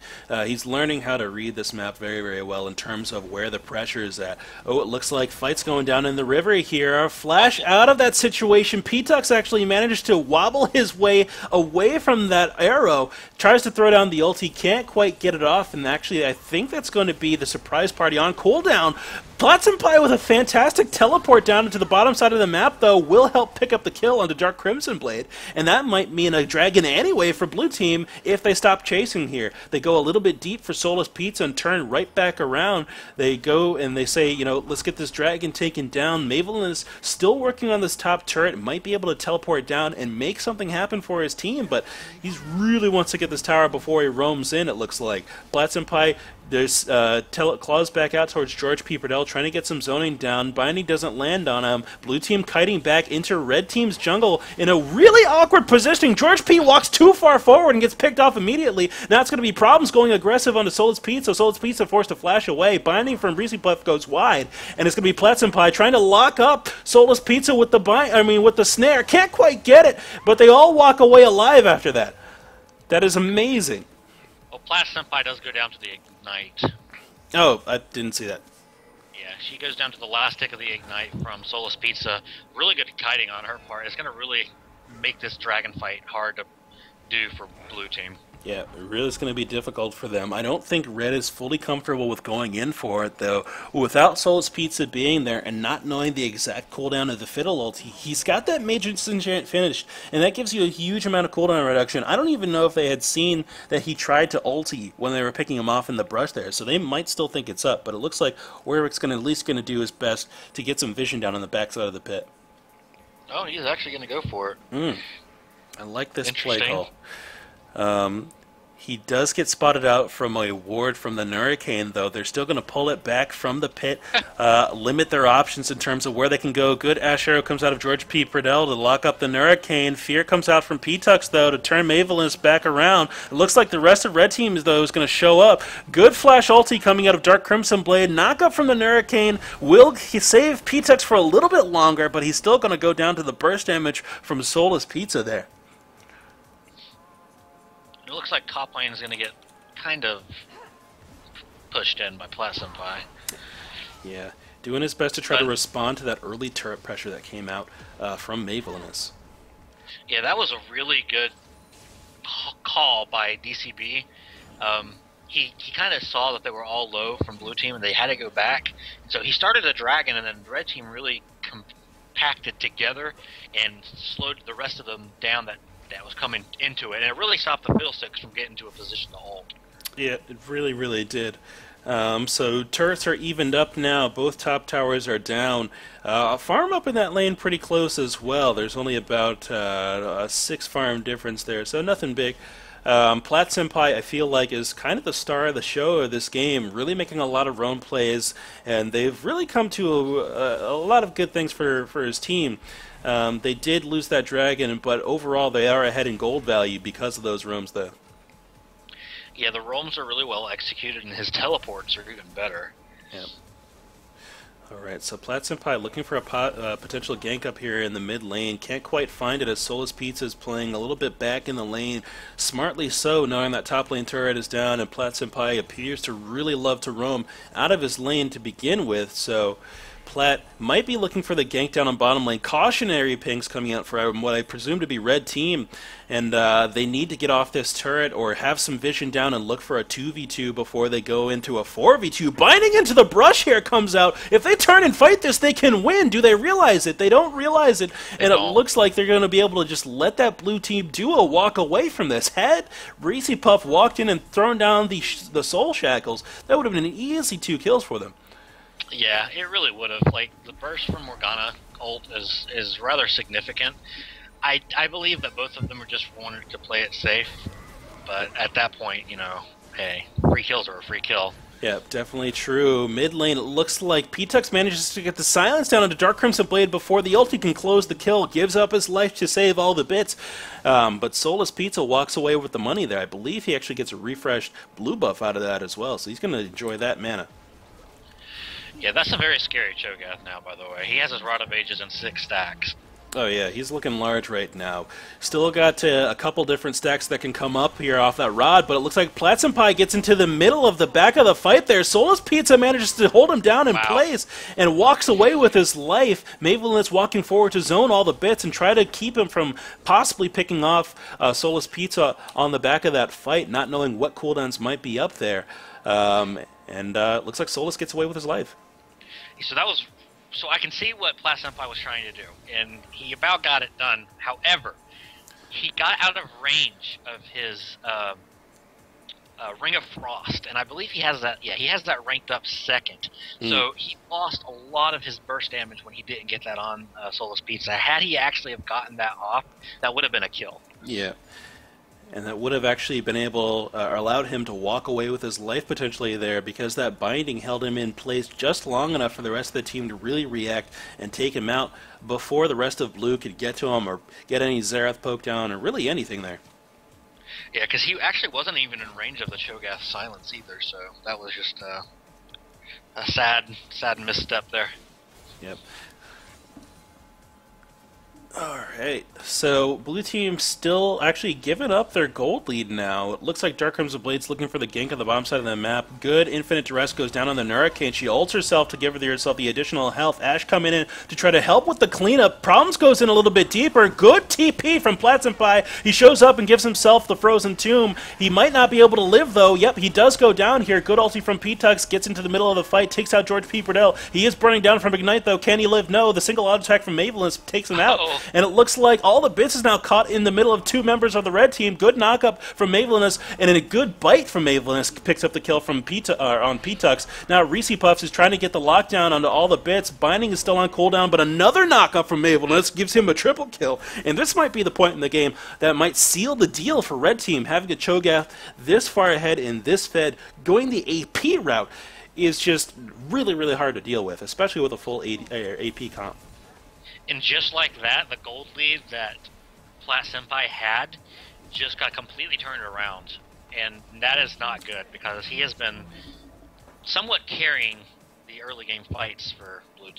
He's learning how to read this map very, very well in terms of where the pressure is at. Oh, it looks like fight's going down in the river here. Flash out of that situation. P-Tux actually managed to wobble his way away from that arrow. Tries to throw down the ulti, can't quite get it off, and actually I think that's going to be the surprise party on cooldown. Platzenpai with a fantastic teleport down into the bottom side of the map, though, will help pick up the kill onto Dark Crimson Blade, and that might mean a dragon anyway for Blue Team if they stop chasing here. They go a little bit deep for Soulless Pizza and turn right back around. They go and they say, you know, let's get this dragon taken down. Mavelin is still working on this top turret, might be able to teleport down and make something happen for his team, but he really wants to get this tower before he roams in, it looks like. Platzenpai, there's claws back out towards George P. Pradell, trying to get some zoning down. Binding doesn't land on him. Blue Team kiting back into Red Team's jungle in a really awkward positioning. George P. walks too far forward and gets picked off immediately. Now it's going to be problems going aggressive onto Soulless Pizza. Soulless Pizza forced to flash away. Binding from Breezy Puff goes wide, and it's going to be Platzenpai trying to lock up Soulless Pizza with the snare. Can't quite get it, but they all walk away alive after that. That is amazing. Well, Plat Senpai does go down to the Ignite. Oh, I didn't see that. Yeah, she goes down to the last tick of the Ignite from Soulless Pizza. Really good kiting on her part. It's going to really make this dragon fight hard to do for Blue Team. Yeah, it really is going to be difficult for them. I don't think Red is fully comfortable with going in for it, though. Without Soulless Pizza being there and not knowing the exact cooldown of the Fiddle ult, he's got that Major Disenchant finished, and that gives you a huge amount of cooldown reduction. I don't even know if they had seen that he tried to ulti when they were picking him off in the brush there, so they might still think it's up, but it looks like Warwick's at least going to do his best to get some vision down on the backside of the pit. Oh, he's actually going to go for it. I like this play call. He does get spotted out from a ward from the Hurricane, though. They're still going to pull it back from the pit, limit their options in terms of where they can go. Good Ash Arrow comes out of George P. Pradell to lock up the Hurricane. Fear comes out from P-Tux, though, to turn Mavelin back around. It looks like the rest of Red Team, though, is going to show up. Good flash ulti coming out of Dark Crimson Blade. Knock up from the Hurricane. Will he save P-Tux for a little bit longer, but he's still going to go down to the burst damage from Soulless Pizza there. It looks like top lane is going to get kind of pushed in by Plat Senpai. Yeah, doing his best to try to respond to that early turret pressure that came out from Mavelin. Yeah, that was a really good call by DCB. He kind of saw that they were all low from Blue Team and they had to go back. So he started a dragon, and then Red Team really compacted together and slowed the rest of them down that was coming into it, and it really stopped the Fiddlesticks from getting to a position to hold. Yeah, it really, really did. So turrets are evened up now. Both top towers are down. Farm up in that lane pretty close as well. There's only about a 6 farm difference there, so nothing big. Plat Senpai, I feel like, is kind of the star of the show of this game, really making a lot of roam plays, and they've really come to a lot of good things for his team. They did lose that dragon, but overall they are ahead in gold value because of those roams, though. Yeah, the roams are really well executed, and his teleports are even better. Yep. Alright, so Plat Senpai looking for a potential gank up here in the mid lane. Can't quite find it as Soulless Pizza is playing a little bit back in the lane. Smartly so, knowing that top lane turret is down, and Plat Senpai appears to really love to roam out of his lane to begin with, so Plat might be looking for the gank down on bottom lane. Cautionary pings coming out for what I presume to be Red Team, and they need to get off this turret or have some vision down and look for a 2v2 before they go into a 4v2. Binding into the brush here comes out. If they turn and fight this, they can win. Do they realize it? They don't realize it, and it looks like they're going to be able to just let that Blue Team duo walk away from this. Had Breezy Puff walked in and thrown down the Soul Shackles, that would have been an easy 2 kills for them. Yeah, it really would have. Like, the burst from Morgana ult is rather significant. I believe that both of them just wanted to play it safe, but at that point, you know, hey, free kills are a free kill. Yeah, definitely true. Mid lane, it looks like P-Tux manages to get the silence down into Dark Crimson Blade before the ulti can close the kill, gives up his life to save all the bits, but Soulless Pizza walks away with the money there. I believe he actually gets a refreshed blue buff out of that as well, so he's going to enjoy that mana. Yeah, that's a very scary Cho'Gath now, by the way. He has his Rod of Ages in 6 stacks. Oh yeah, he's looking large right now. Still got a couple different stacks that can come up here off that rod, but it looks like Platzenpai gets into the middle of the back of the fight there. Soulless Pizza manages to hold him down in place and walks away with his life. Mavelin's walking forward to zone all the bits and try to keep him from possibly picking off Soulless Pizza on the back of that fight, not knowing what cooldowns might be up there. It looks like Soulless gets away with his life. So I can see what Platzenpai was trying to do, and he about got it done. However, he got out of range of his Ring of Frost, and I believe he has that. Yeah, he has that ranked up second. So he lost a lot of his burst damage when he didn't get that on Soulless Pizza. Had he actually have gotten that off, that would have been a kill. Yeah. And that would have actually been able, or allowed him to walk away with his life potentially there, because that binding held him in place just long enough for the rest of the team to really react and take him out before the rest of Blue could get to him or get any Xerath poke down or really anything there. Yeah, because he actually wasn't even in range of the Cho'Gath silence either, so that was just a sad misstep there. Yep. Alright, so Blue Team still actually giving up their gold lead now. It looks like Dark Crimson Blade's looking for the gank on the bottom side of the map. Good Infinite Duress goes down on the Hurricane. She ults herself to give herself the additional health. Ashe coming in to try to help with the cleanup. Problems goes in a little bit deeper. Good TP from Platzenpai. He shows up and gives himself the Frozen Tomb. He might not be able to live, though. Yep, he does go down here. Good ulti from P-Tux, gets into the middle of the fight, takes out George P. Burdell. He is burning down from Ignite, though. Can he live? No. The single auto attack from Mavelin takes him out. And it looks like all the bits is now caught in the middle of two members of the red team. Good knockup from Mavelinus, and a good bite from Mavelinus picks up the kill from on P-Tux. Now Reese Puffs is trying to get the lockdown onto all the bits. Binding is still on cooldown, but another knockup from Mavelinus gives him a triple kill. And this might be the point in the game that might seal the deal for red team. Having a Cho'Gath this far ahead in this Fed, going the AP route is just really, really hard to deal with, especially with a full AP comp. And just like that, the gold lead that Platzenpai had just got completely turned around. And that is not good, because he has been somewhat carrying the early game fights for Blue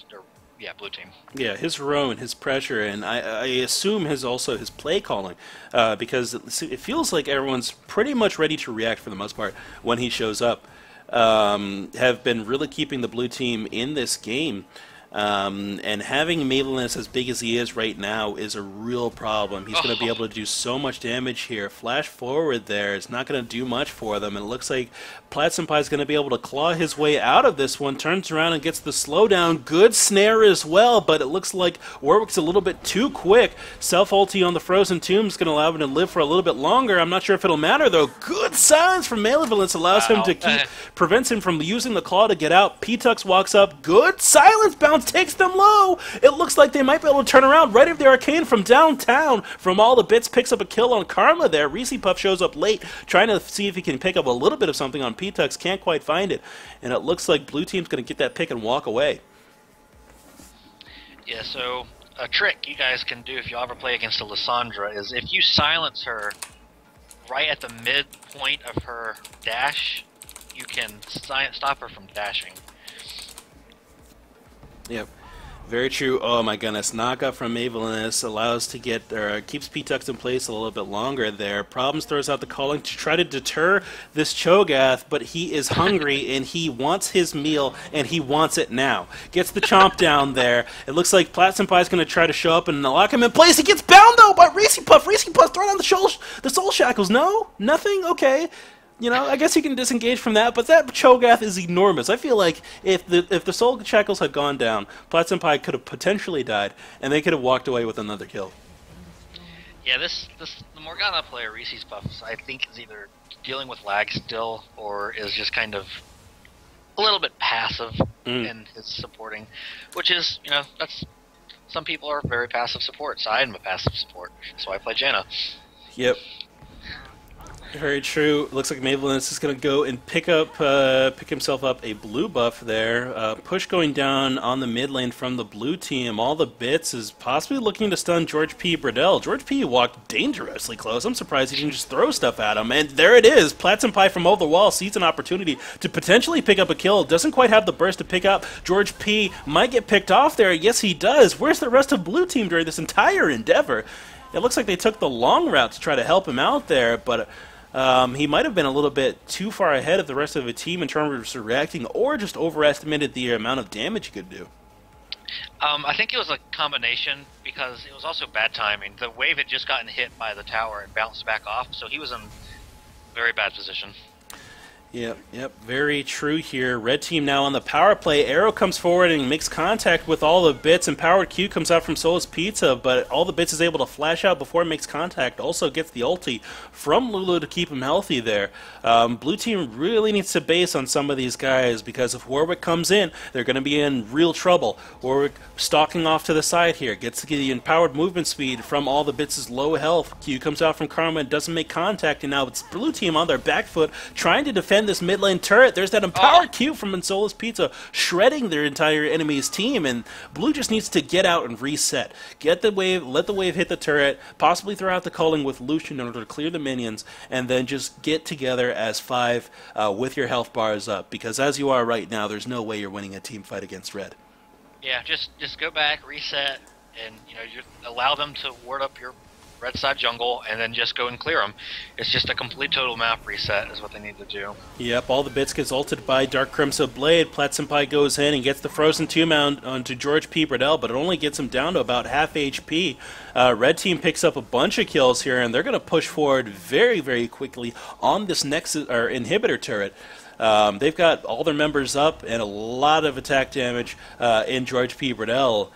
Team. Yeah, his roam and his pressure, and I assume also his play calling, because it feels like everyone's pretty much ready to react for the most part when he shows up. Have been really keeping the Blue Team in this game. And having Mavelinus as big as he is right now is a real problem. He's going to be able to do so much damage here. Flash forward there is not going to do much for them, and it looks like Platzenpai is going to be able to claw his way out of this one. Turns around and gets the slowdown. Good snare as well, but it looks like Warwick's a little bit too quick. Self-ulti on the Frozen Tomb is going to allow him to live for a little bit longer. I'm not sure if it'll matter, though. Good silence from Mavelinus allows him to prevents him from using the claw to get out. P-Tux walks up. Good silence bounce takes them low. It looks like they might be able to turn around right of the arcane from downtown. From all the bits, picks up a kill on Karma there. Reese Puff shows up late, trying to see if he can pick up a little bit of something on P-Tux. Can't quite find it. And it looks like Blue Team's going to get that pick and walk away. Yeah, so a trick you guys can do if you ever play against a Lissandra is if you silence her right at the midpoint of her dash, you can stop her from dashing. Yep. Very true. Oh my goodness. Knockup from Mavelinus allows to get, keeps P-Tux in place a little bit longer there. Problems throws out the calling to try to deter this Cho'Gath, but he is hungry and he wants his meal and he wants it now. Gets the chomp down there. It looks like Platzenpai is going to try to show up and lock him in place. He gets bound though by Reese Puff. Reese Puff throwing on the soul shackles. No? Nothing? Okay. You know, I guess you can disengage from that, but that Cho'Gath is enormous. I feel like if the Soul Shackles had gone down, Platzenpai could have potentially died, and they could have walked away with another kill. Yeah, the Morgana player, Reese's Puffs, I think is either dealing with lag still, or is just kind of a little bit passive in his supporting, which is, you know, that's some people are very passive support, so I am a passive support, so I play Janna. Yep. Very true. Looks like Mavelinus is going to go and pick himself up a blue buff there. Push going down on the mid lane from the blue team. All the bits is possibly looking to stun George P. Bradell. George P. walked dangerously close. I'm surprised he didn't just throw stuff at him. And there it is. Platzenpai from over the wall sees an opportunity to potentially pick up a kill. Doesn't quite have the burst to pick up. George P. might get picked off there. Yes, he does. Where's the rest of blue team during this entire endeavor? It looks like they took the long route to try to help him out there, but he might have been a little bit too far ahead of the rest of the team in terms of reacting, or just overestimated the amount of damage he could do. I think it was a combination, because it was also bad timing. The wave had just gotten hit by the tower and bounced back off, so he was in very bad position. Yep, very true here. Red team now on the power play. Arrow comes forward and makes contact with all the bits, and Powered Q comes out from Solus Pizza, but all the bits is able to flash out before it makes contact. Also gets the ulti from Lulu to keep him healthy there. Blue team really needs to base on some of these guys, because if Warwick comes in, they're going to be in real trouble. Warwick stalking off to the side here, gets the empowered movement speed from all the bits' low health. Q comes out from Karma and doesn't make contact, and now it's blue team on their back foot trying to defend this mid lane turret. There's that empowered Q from Manzola's Pizza shredding their entire enemy's team, and blue just needs to get out and reset. Get the wave, let the wave hit the turret, possibly throw out the culling with Lucian in order to clear the minions, and then just get together as 5 with your health bars up, because as you are right now, there's no way you're winning a team fight against red. Yeah, just go back, reset, and you allow them to ward up your red side jungle, and then just go and clear them. It's just a complete total map reset is what they need to do. Yep, all the bits gets ulted by Dark Crimson Blade. Platzenpai goes in and gets the Frozen Tomb onto George P. Bradell, but it only gets him down to about half HP. Red team picks up a bunch of kills here, and they're going to push forward very, very quickly on this Nexus or inhibitor turret. They've got all their members up and a lot of attack damage in George P. Bradell.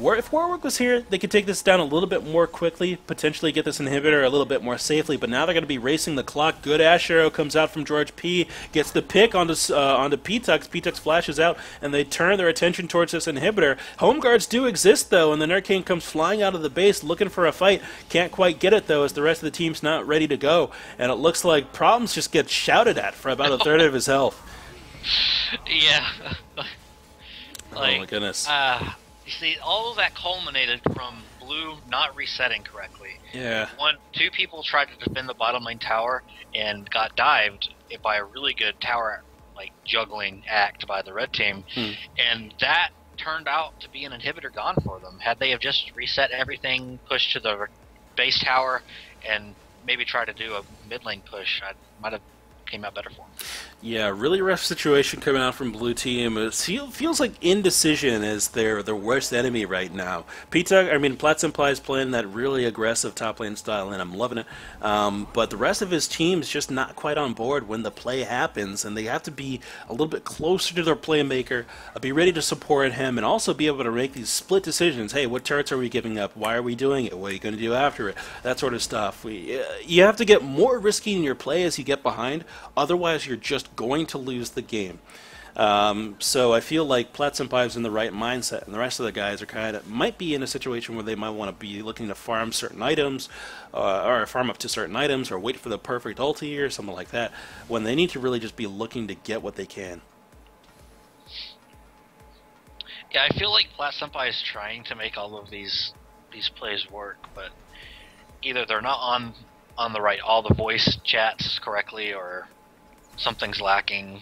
If Warwick was here, they could take this down a little bit more quickly, potentially get this inhibitor a little bit more safely, but now they're going to be racing the clock. Good Ash Arrow comes out from George P, gets the pick onto P-Tux. P-Tux flashes out, and they turn their attention towards this inhibitor. Home guards do exist, though, and the Nurkane comes flying out of the base looking for a fight. Can't quite get it, though, as the rest of the team's not ready to go, and it looks like Problems just gets shouted at for about a third of his health. Yeah. Oh my goodness. You see, all of that culminated from blue not resetting correctly. Yeah. Two people tried to defend the bottom lane tower and got dived by a really good tower juggling act by the red team, and that turned out to be an inhibitor gone for them. Had they have just reset everything, pushed to the base tower, and maybe tried to do a mid lane push, I might have came out better for them. Yeah, really rough situation coming out from blue team. It feels like indecision is their worst enemy right now. Platzenpai is playing that really aggressive top lane style, and I'm loving it. But the rest of his team's just not quite on board when the play happens, and they have to be a little bit closer to their playmaker, be ready to support him, and also be able to make these split decisions. Hey, what turrets are we giving up? Why are we doing it? What are you going to do after it? That sort of stuff. You have to get more risky in your play as you get behind, otherwise you're just going to lose the game. So I feel like Platzenpai is in the right mindset, and the rest of the guys are might be in a situation where they might want to be looking to farm certain items, or farm up to certain items, or wait for the perfect ulti or something like that, when they need to really just be looking to get what they can. Yeah, I feel like Platzenpai is trying to make all of these plays work, but either they're not on all the voice chats correctly, or something's lacking.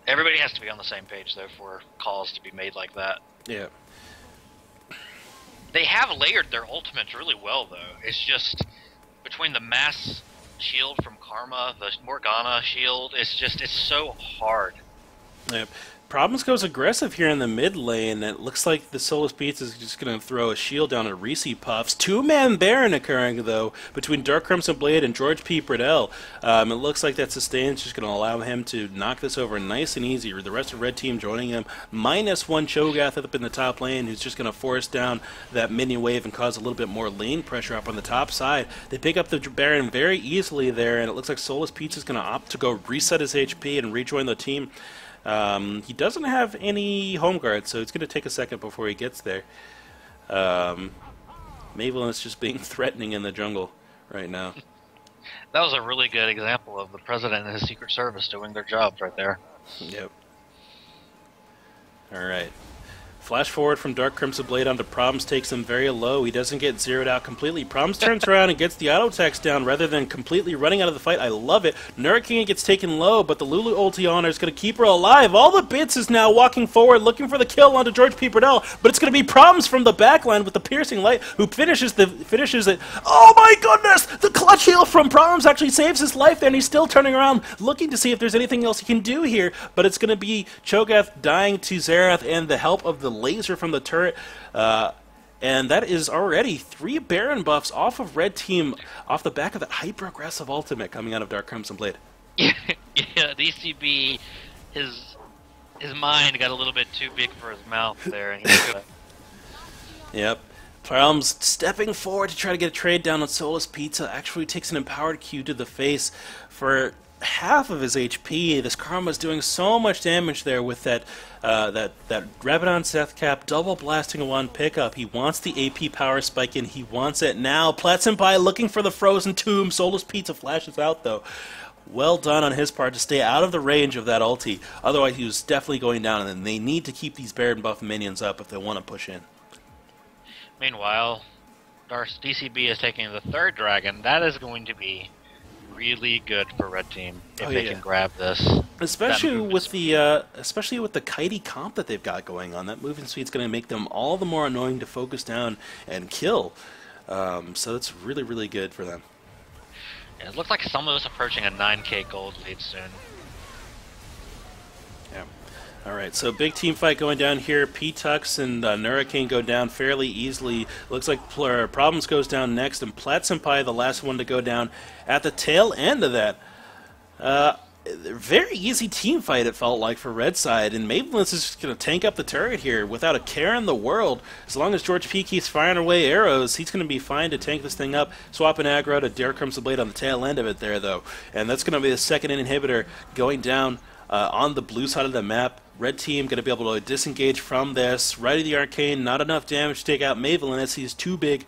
Everybody has to be on the same page, though, for calls to be made like that. Yeah. They have layered their ultimates really well, though. It's just between the mass shield from Karma, the Morgana shield, it's so hard. Yeah. Problems goes aggressive here in the mid lane. It looks like the Solus Pizza is just going to throw a shield down at Reese Puffs. Two-man Baron occurring, though, between Dark Crimson Blade and George P. Bradell. It looks like that sustain's just going to allow him to knock this over nice and easy. The rest of Red Team joining him. -1 Cho'Gath up in the top lane, who's just going to force down that minion wave and cause a little bit more lane pressure up on the top side. They pick up the Baron very easily there, and it looks like Solus Pizza is going to opt to go reset his HP and rejoin the team. He doesn't have any home guard, so it's going to take a second before he gets there. Mavelinus is just being threatening in the jungle right now. That was a really good example of the president and his Secret Service doing their jobs right there. Yep. All right. Flash forward from Dark Crimson Blade onto Problems, takes him very low. He doesn't get zeroed out completely. Problems turns around and gets the auto attacks down rather than completely running out of the fight. I love it. Nuraking gets taken low, but the Lulu ulti on her is going to keep her alive. All the bits is now walking forward, looking for the kill onto George P. Burdell, but it's going to be Problems from the backline with the piercing light, who finishes it. Oh my goodness! The clutch heal from Problems actually saves his life there, and he's still turning around, looking to see if there's anything else he can do here, but it's going to be Cho'Gath dying to Xerath and the help of the laser from the turret, and that is already 3 Baron buffs off of Red Team off the back of that hyper-aggressive ultimate coming out of Dark Crimson Blade. Yeah, DCB, his mind got a little bit too big for his mouth there. And Yep. Problems stepping forward to try to get a trade down on Solus Pizza. Actually takes an empowered Q to the face for half of his HP. This Karma's doing so much damage there with that Rabadon Seth Cap double blasting one pickup. He wants the AP power spike and he wants it now. Plat Senpai looking for the frozen tomb. Solus Pizza flashes out though. Well done on his part to stay out of the range of that ulti. Otherwise he was definitely going down, and they need to keep these Baron buff minions up if they want to push in. Meanwhile, DCB is taking the 3rd dragon. That is going to be really good for Red Team if they can grab this. Especially with the kitey comp that they've got going on. That movement speed's going to make them all the more annoying to focus down and kill. So that's really, really good for them. Yeah, it looks like someone is approaching a 9k gold lead soon. Yeah. Alright, so big team fight going down here. P-Tux and Nuraking go down fairly easily. Looks like Problems goes down next, and Plat Senpai the last one to go down at the tail end of that. Very easy team fight, it felt like, for Red side, and Mavelin's is just going to tank up the turret here without a care in the world. As long as George P keeps firing away arrows, he's going to be fine to tank this thing up. Swapping aggro to Dark Crimson Blade on the tail end of it there, though. And that's going to be the second inhibitor going down on the blue side of the map. Red Team going to be able to disengage from this. Right of the Arcane, not enough damage to take out Mavelin as he's too big,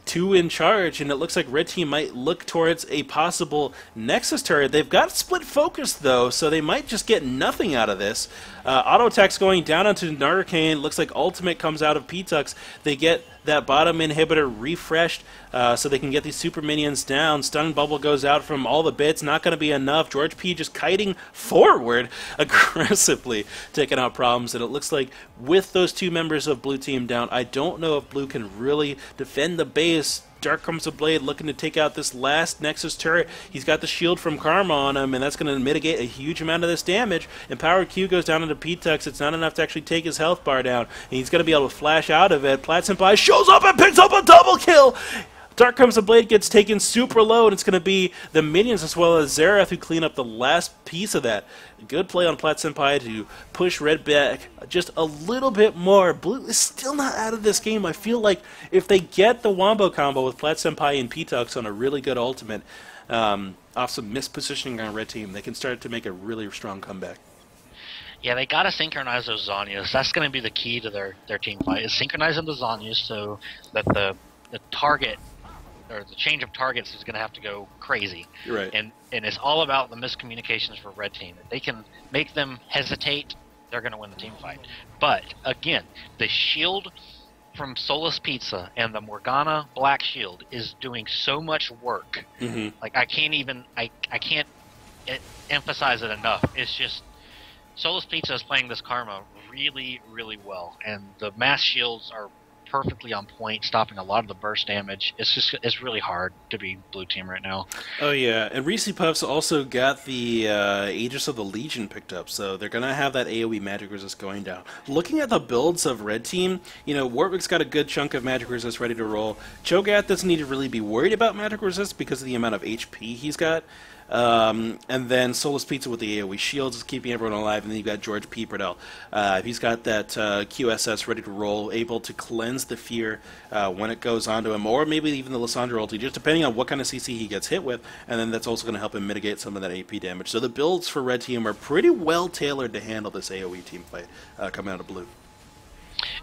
2 in charge, and it looks like Red Team might look towards a possible Nexus turret. They've got split focus, though, so they might just get nothing out of this. Auto attacks going down onto Narcane. Looks like Ultimate comes out of P-Tux. They get that bottom inhibitor refreshed so they can get these super minions down. Stun Bubble goes out from all the bits. Not going to be enough. George P just kiting forward aggressively, taking out Problems. And it looks like with those 2 members of Blue Team down, I don't know if Blue can really defend the base. Dark Crimson Blade looking to take out this last Nexus turret. He's got the shield from Karma on him, and that's going to mitigate a huge amount of this damage. Empowered Q goes down into P-Tux. It's not enough to actually take his health bar down, and he's going to be able to flash out of it. Plat Senpai shows up and picks up a double kill! Dark Crimson Blade gets taken super low, and it's going to be the minions as well as Xerath who clean up the last piece of that. Good play on Plat Senpai to push Red back just a little bit more. Blue is still not out of this game. I feel like if they get the Wombo combo with Plat Senpai and P-Tux on a really good ultimate, off some mispositioning on Red Team, they can start to make a really strong comeback. Yeah, they gotta synchronize those Zanyas. That's gonna be the key to their team fight, is synchronizing the Zanyas so that the target or the change of targets is going to have to go crazy. You're right. And it's all about the miscommunications for Red Team. If they can make them hesitate, they're going to win the team fight. But, again, the shield from Solus Pizza and the Morgana Black Shield is doing so much work. Mm-hmm. Like, I can't emphasize it enough. It's just, Solus Pizza is playing this Karma really, really well. And the mass shields are perfectly on point, stopping a lot of the burst damage. It's really hard to be Blue Team right now. Oh yeah, and Reese Puffs also got the Aegis of the Legion picked up, so they're gonna have that AoE magic resist going down. Looking at the builds of Red Team, you know, Warwick's got a good chunk of magic resist ready to roll. Cho'Gath doesn't need to really be worried about magic resist because of the amount of HP he's got. And then Solus Pizza with the AoE shields is keeping everyone alive, and then you've got George P. Burdell. He's got that QSS ready to roll, able to cleanse the fear when it goes onto him, or maybe even the Lissandra ulti, just depending on what kind of CC he gets hit with, and then that's also going to help him mitigate some of that AP damage. So the builds for Red Team are pretty well tailored to handle this AoE team fight coming out of Blue.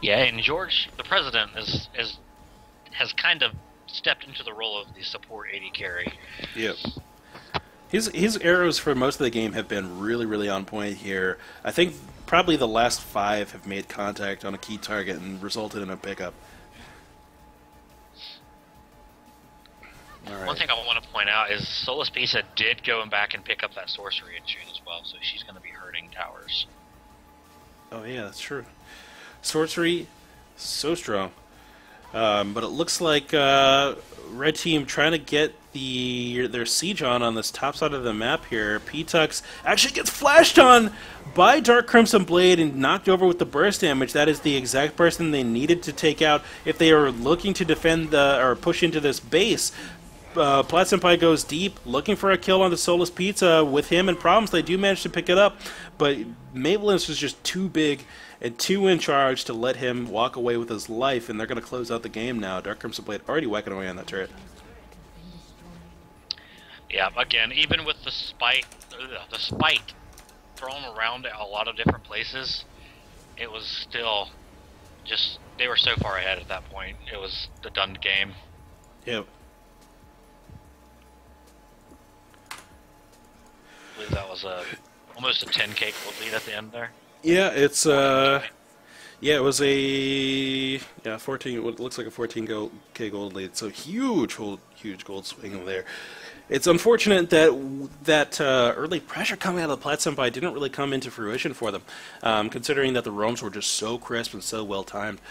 Yeah, and George, the president, has kind of stepped into the role of the support AD carry. Yep. His arrows for most of the game have been really, really on point here. I think probably the last 5 have made contact on a key target and resulted in a pickup. All right. One thing I want to point out is Solus Pisa did go back and pick up that sorcery and shoot as well, so she's going to be hurting towers. Oh yeah, that's true. Sorcery, so strong. But it looks like Red Team trying to get their siege on this top side of the map here. P-Tux actually gets flashed on by Dark Crimson Blade and knocked over with the burst damage. That is the exact person they needed to take out if they are looking to defend or push into this base. Plat Senpai goes deep, looking for a kill on the Solus Pizza. With him and problems, they do manage to pick it up, but Maybelline was just too big and too in charge to let him walk away with his life, and they're going to close out the game now. Dark Crimson Blade already whacking away on that turret. Yeah, again, even with the spite thrown around a lot of different places, it was still just, they were so far ahead at that point. It was the done game. Yep. I believe that was almost a 10k gold lead at the end there. Yeah, it's yeah, it was a 14. What looks like a 14k gold lead. So huge gold swing there. It's unfortunate that early pressure coming out of the Plat Senpai didn't really come into fruition for them, considering that the roams were just so crisp and so well timed.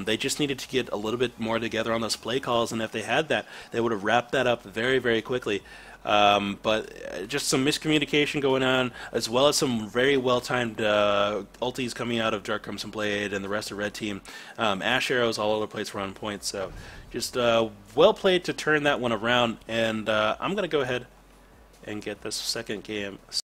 They just needed to get a little bit more together on those play calls, and if they had that, they would have wrapped that up very, very quickly. But just some miscommunication going on, as well as some very well-timed ultis coming out of Dark Crimson Blade and the rest of Red Team. Ash arrows all over the place were on point, so just well played to turn that one around. And I'm going to go ahead and get this second game